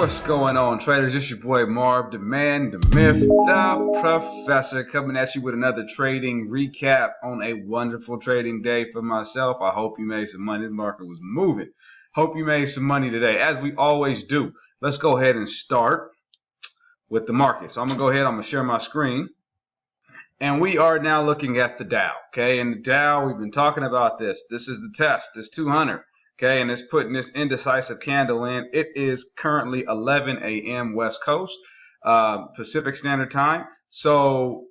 What's going on, traders? It's your boy Marv, the man, the myth, the professor, coming at you with another trading recap on a wonderful trading day for myself. I hope you made some money. The market was moving. Hope you made some money today, as we always do. Let's go ahead and start with the market. So I'm going to go ahead, I'm going to share my screen. And we are now looking at the Dow, okay? And the Dow, we've been talking about this. This is the test, this 200. Okay, and it's putting this indecisive candle in. It is currently 11 a.m. West Coast, Pacific Standard Time. So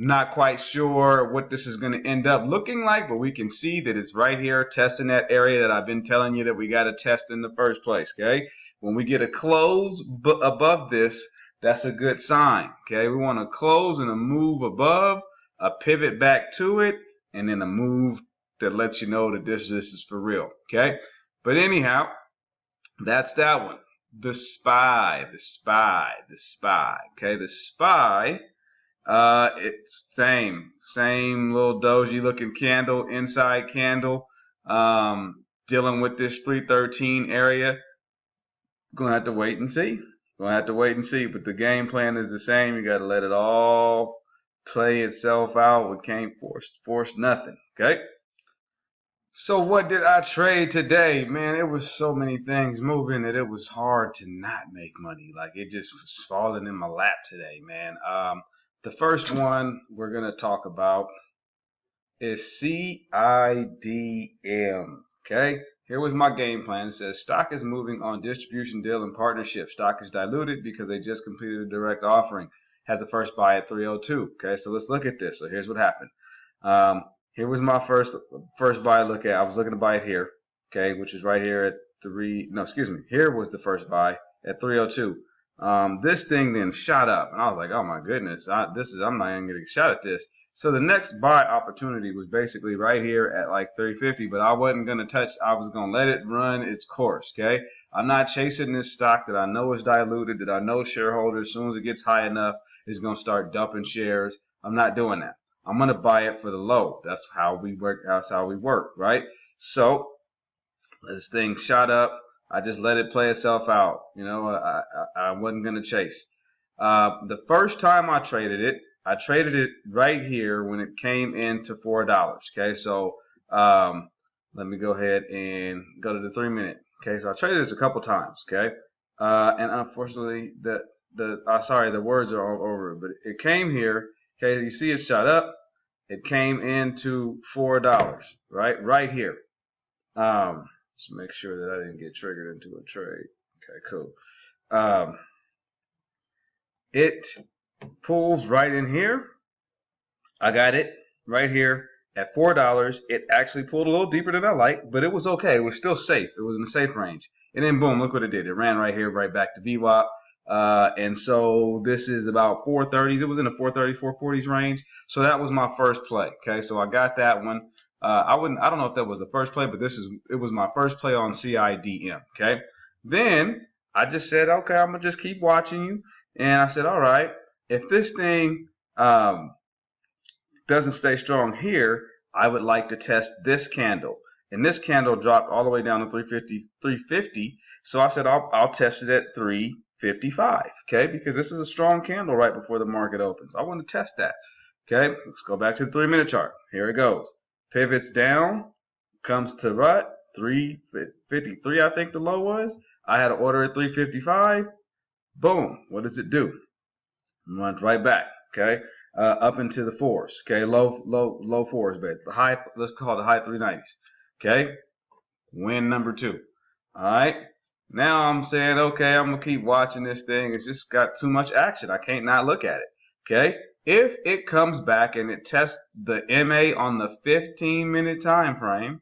not quite sure what this is going to end up looking like, but we can see that it's right here testing that area that I've been telling you that we got to test in the first place. Okay, when we get a close above this, that's a good sign. Okay, we want to close and a move above, a pivot back to it, and then a move that lets you know that this is for real. Okay, but anyhow, that's that one. The SPY. Okay, the SPY. It's same little doji looking candle, inside candle. Dealing with this 313 area. Gonna have to wait and see. But the game plan is the same. You got to let it all play itself out. We can't force nothing. Okay. So what did I trade today? Man, it was so many things moving that it was hard to not make money. Like, it just was falling in my lap today, man. The first one we're going to talk about is CIDM. Okay, here was my game plan. It says stock is moving on distribution deal and partnership. Stock is diluted because they just completed a direct offering. Has a first buy at 302. Okay, so let's look at this. So here's what happened. Here was my first buy look at. I was looking to buy it here, okay, which is right here at here was the first buy at 302. This thing then shot up, and I was like, oh my goodness, I'm not even gonna get a shot at this. So the next buy opportunity was basically right here at like 350, but I wasn't gonna touch. I was gonna let it run its course. Okay, I'm not chasing this stock that I know is diluted, that I know shareholders, as soon as it gets high enough, is gonna start dumping shares. I'm not doing that. I'm going to buy it for the low. That's how we work. That's how we work, right? So this thing shot up. I just let it play itself out. You know, I wasn't going to chase. The first time I traded it right here when it came into $4. Okay, so let me go ahead and go to the 3 minute. Okay, so I traded this a couple times. Okay, and unfortunately the words are all over, but it came here. Okay, you see it shot up. It came into $4, right here. Just make sure that I didn't get triggered into a trade. Okay, cool. It pulls right in here. I got it right here at $4. It actually pulled a little deeper than I like, but it was okay. It was still safe. It was in the safe range. And then boom, look what it did. It ran right here, right back to VWAP. And so this is about 430s. It was in the 430s, 440s range. So that was my first play. Okay, so I got that one. I don't know if that was the first play, but it was my first play on CIDM. Okay, then I just said, okay, I'm gonna just keep watching you. And I said, all right, if this thing doesn't stay strong here, I would like to test this candle. And this candle dropped all the way down to 350. So I said, I'll test it at 355, okay, because this is a strong candle right before the market opens. I want to test that. Okay, let's go back to the 3 minute chart. Here it goes. Pivots down, comes to 353, I think the low was. I had an order at 355. Boom, what does it do? It runs right back. Okay, up into the fours. Okay, low fours, but the high, let's call it the high 390s. Okay, win number 2. All right. Now I'm saying, okay, I'm going to keep watching this thing. It's just got too much action. I can't not look at it. Okay. If it comes back and it tests the MA on the 15-minute time frame,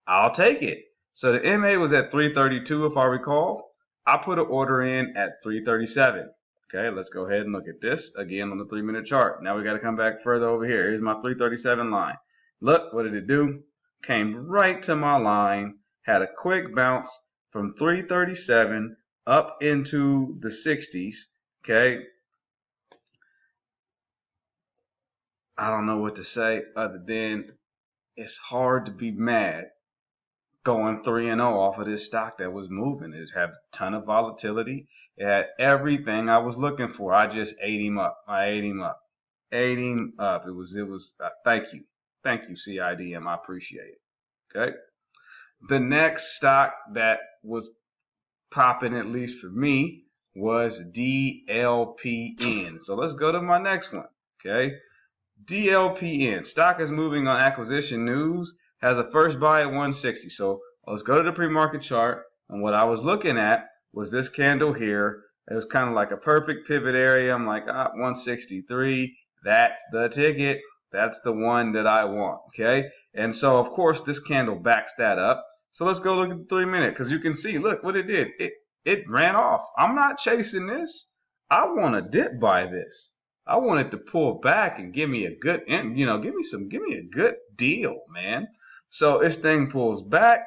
I'll take it. So the MA was at 332, if I recall. I put an order in at 337. Okay, let's go ahead and look at this again on the 3 minute chart. Now we got to come back further over here. Here's my 337 line. Look, what did it do? Came right to my line, had a quick bounce from 337 up into the 60s. Okay, I don't know what to say other than it's hard to be mad going 3-0 off of this stock that was moving. It had a ton of volatility. It had everything I was looking for. I just ate him up. I ate him up. Ate him up. It was thank you. Thank you, CIDM. I appreciate it. Okay. The next stock that was popping, at least for me, was DLPN. So let's go to my next one. Okay. DLPN. Stock is moving on acquisition news. Has a first buy at 160. So let's go to the pre-market chart. And what I was looking at was this candle here. It was kind of like a perfect pivot area. I'm like, 163. That's the ticket. That's the one that I want. Okay. And so, of course, this candle backs that up. So let's go look at the 3-minute, because you can see, look what it did. It ran off. I'm not chasing this. I want to dip by this. I want it to pull back and give me a good, give me a good deal, man. So this thing pulls back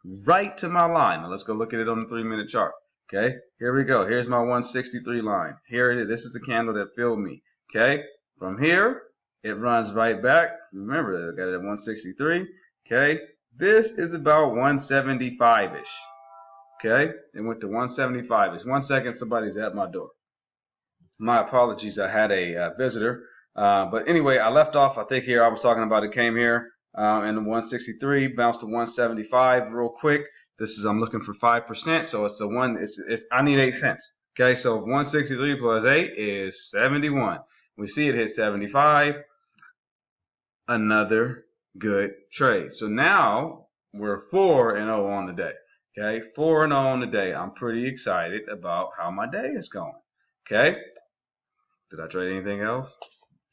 right to my line. Now let's go look at it on the 3-minute chart. Okay, here we go. Here's my 163 line. Here it is. This is a candle that filled me. Okay, from here it runs right back. Remember, I got it at 163. Okay, this is about 175-ish. Okay, it went to 175-ish. 1 second, somebody's at my door. My apologies, I had a visitor. But anyway, I left off, I think here I was talking about it came here in 163, bounced to 175 real quick. This is, I'm looking for 5%, so it's I need 8 cents. Okay, so 163 plus 8 is 71. We see it hit 75. Another good trade. So now we're 4-0 on the day. Okay, 4-0 on the day. I'm pretty excited about how my day is going. Okay. Did I trade anything else?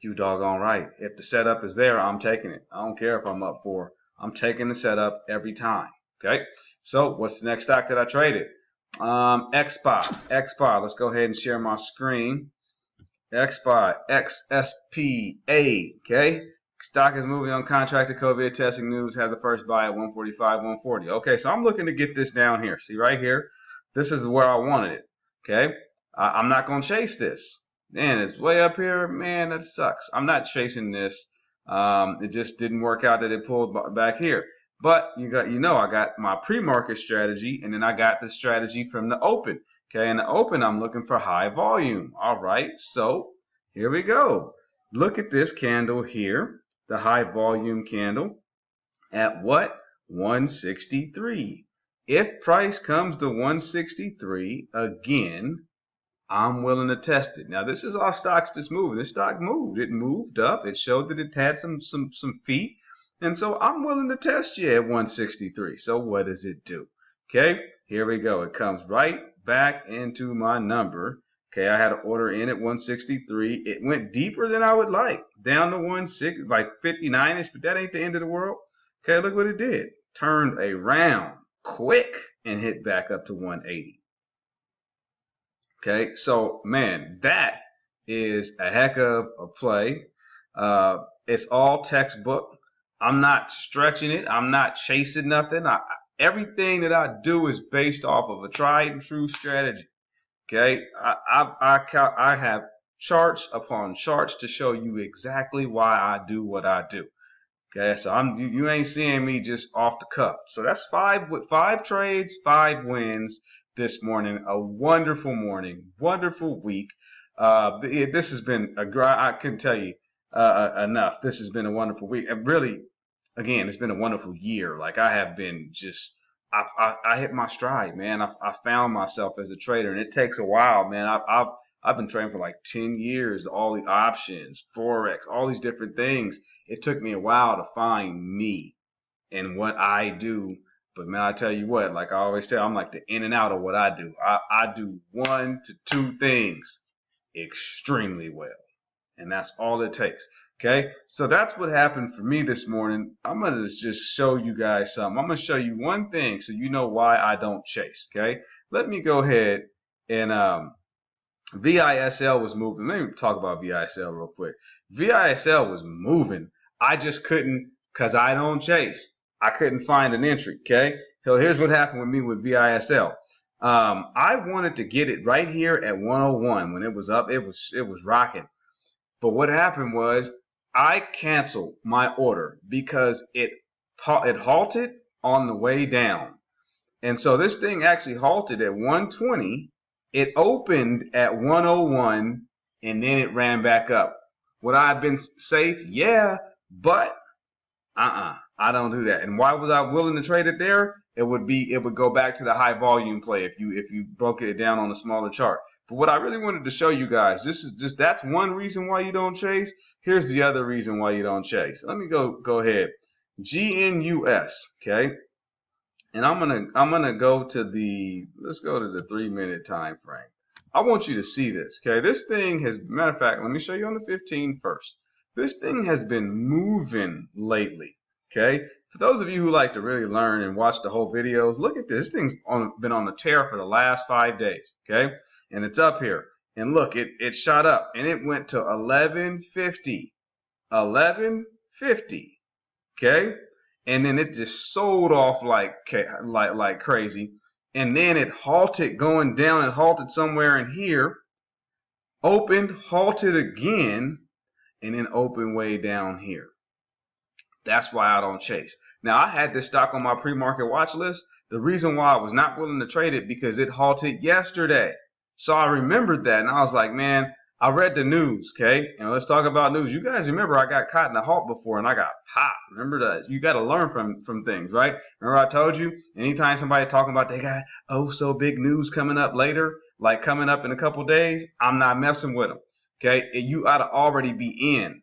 You doggone right. If the setup is there, I'm taking it. I don't care if I'm up 4. I'm taking the setup every time. Okay. So what's the next stock that I traded? XBAR. XBAR. Let's go ahead and share my screen. XBAR. XSPA. Okay. Stock is moving on contracted COVID testing news. Has a first buy at 145, 140. Okay. So I'm looking to get this down here. See right here? This is where I wanted it. Okay. I'm not going to chase this. Man, it's way up here. Man, that sucks. I'm not chasing this. It just didn't work out that it pulled back here. But I got my pre-market strategy, and then I got the strategy from the open. Okay, in the open, I'm looking for high volume. All right, so here we go. Look at this candle here, the high volume candle at what? 163. If price comes to 163 again, I'm willing to test it. Now, this is our stocks that's moving. This stock moved. It moved up. It showed that it had some feet. And so I'm willing to test you at 163. So what does it do? Okay, here we go. It comes right back into my number. Okay, I had an order in at 163. It went deeper than I would like, down to 160, like 59-ish, but that ain't the end of the world. Okay, look what it did. Turned around quick and hit back up to 180. Okay, so man, that is a heck of a play. It's all textbook. I'm not stretching it. I'm not chasing nothing. Everything that I do is based off of a tried and true strategy. Okay, I have charts upon charts to show you exactly why I do what I do. Okay, so you ain't seeing me just off the cuff. So that's 5 trades, 5 wins this morning. A wonderful morning, wonderful week. This has been I couldn't tell you enough. This has been a wonderful week. And really, again, it's been a wonderful year. Like I have been just, I hit my stride, man. I found myself as a trader, and it takes a while, man. I've been trading for like 10 years, all the options, Forex, all these different things. It took me a while to find me and what I do. But man, I tell you what, like I always tell, I'm like the in and out of what I do. I do 1 to 2 things extremely well. And that's all it takes. Okay, so that's what happened for me this morning. I'm going to just show you guys something. I'm going to show you one thing so you know why I don't chase. Okay, let me go ahead and VISL was moving. Let me talk about VISL real quick. VISL was moving. I just couldn't, because I don't chase. I couldn't find an entry. Okay, so here's what happened with me with VISL. I wanted to get it right here at 101 when it was up. It was rocking. But what happened was I canceled my order because it halted on the way down. And so this thing actually halted at 120. It opened at 101, and then it ran back up. Would I have been safe? Yeah, but I don't do that. And why was I willing to trade it there? It would go back to the high volume play if you broke it down on a smaller chart. But what I really wanted to show you guys, that's one reason why you don't chase. Here's the other reason why you don't chase. Let me go ahead. GNUS, okay? And I'm gonna go to let's go to the 3-minute time frame. I want you to see this, okay? This thing has, matter of fact, let me show you on the 15 first. This thing has been moving lately, okay? For those of you who like to really learn and watch the whole videos, look at this. This thing's been on the tear for the last 5 days, okay? And it's up here. And look, it shot up and it went to 1150. 1150, okay? And then it just sold off like crazy. And then it halted going down. It halted somewhere in here, opened, halted again, and then opened way down here. That's why I don't chase. Now, I had this stock on my pre-market watch list. The reason why I was not willing to trade it because it halted yesterday. So I remembered that, and I was like, man, I read the news, okay? And let's talk about news. You guys remember I got caught in a halt before and I got popped. Remember that? You got to learn from things, right? Remember I told you, anytime somebody talking about they got so big news coming up later, like coming up in a couple days, I'm not messing with them, okay? You ought to already be in,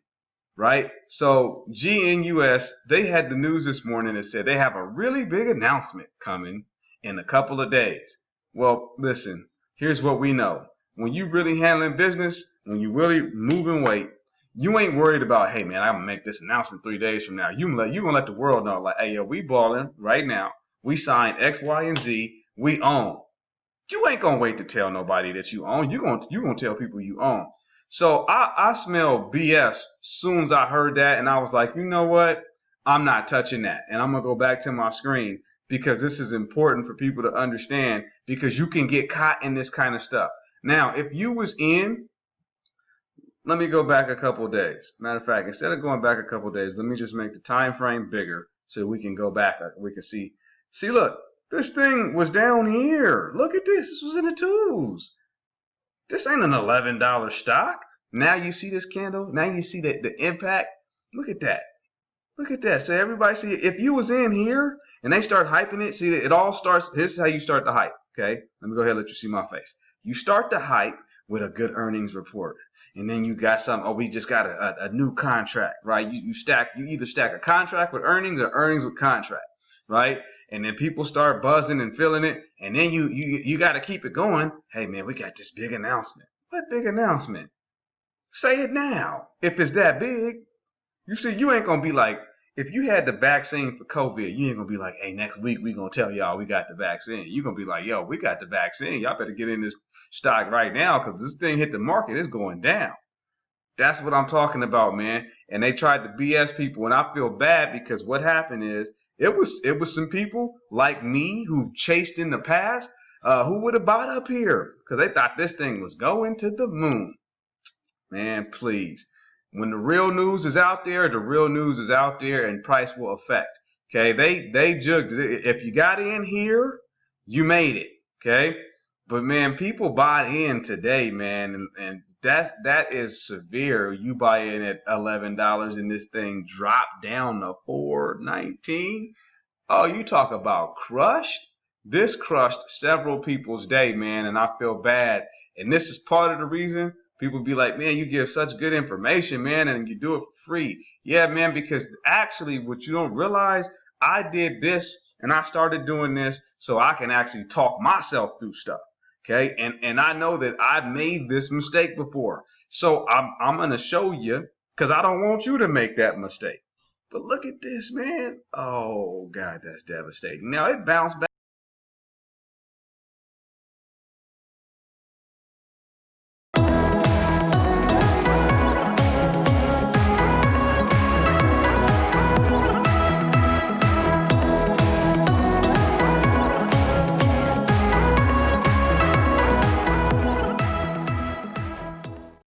right? So GNUS, they had the news this morning that said they have a really big announcement coming in a couple of days. Well, listen, here's what we know. When you really handling business, when you really moving weight, you ain't worried about, hey man, I'm gonna make this announcement 3 days from now. You gonna let the world know, like, hey yo, we balling right now. We signed X, Y, and Z. We own. You ain't gonna wait to tell nobody that you own. You gonna tell people you own. So I smell BS soon as I heard that, and I was like, you know what? I'm not touching that, and I'm gonna go back to my screen because this is important for people to understand because you can get caught in this kind of stuff. Now, if you was in, let me go back a couple of days. Matter of fact, instead of going back a couple of days, let me just make the time frame bigger so we can go back. We can see. See, look, this thing was down here. Look at this. This was in the twos. This ain't an $11 stock. Now you see this candle. Now you see the impact. Look at that. Look at that. So everybody see it. If you was in here and they start hyping it, see, it all starts. Here's how you start the hype. Okay. Let me go ahead and let you see my face. You start the hype with a good earnings report. And then you got we just got a new contract, right? You either stack a contract with earnings or earnings with contract, right? And then people start buzzing and feeling it. And then you got to keep it going. Hey man, we got this big announcement. What big announcement? Say it now. If it's that big, you see, you ain't going to be like, if you had the vaccine for COVID, you ain't going to be like, hey, next week we going to tell y'all we got the vaccine. You're going to be like, yo, we got the vaccine. Y'all better get in this stock right now because this thing hit the market. It's going down. That's what I'm talking about, man. And they tried to BS people, and I feel bad because what happened is it was some people like me who chased in the past who would have bought up here because they thought this thing was going to the moon. Man, please. When the real news is out there, the real news is out there and price will affect. Okay, they jugged it. If you got in here, you made it. Okay, but man, people bought in today, man, and that is severe. You buy in at $11 and this thing dropped down to $4.19. Oh, you talk about crushed. This crushed several people's day, man, and I feel bad. And this is part of the reason. People be like, man, you give such good information, man, and you do it for free. Yeah, man, because actually what you don't realize, I did this and I started doing this so I can actually talk myself through stuff, okay? And I know that I've made this mistake before. So I'm going to show you because I don't want you to make that mistake. But look at this, man. Oh, God, that's devastating. Now, it bounced back.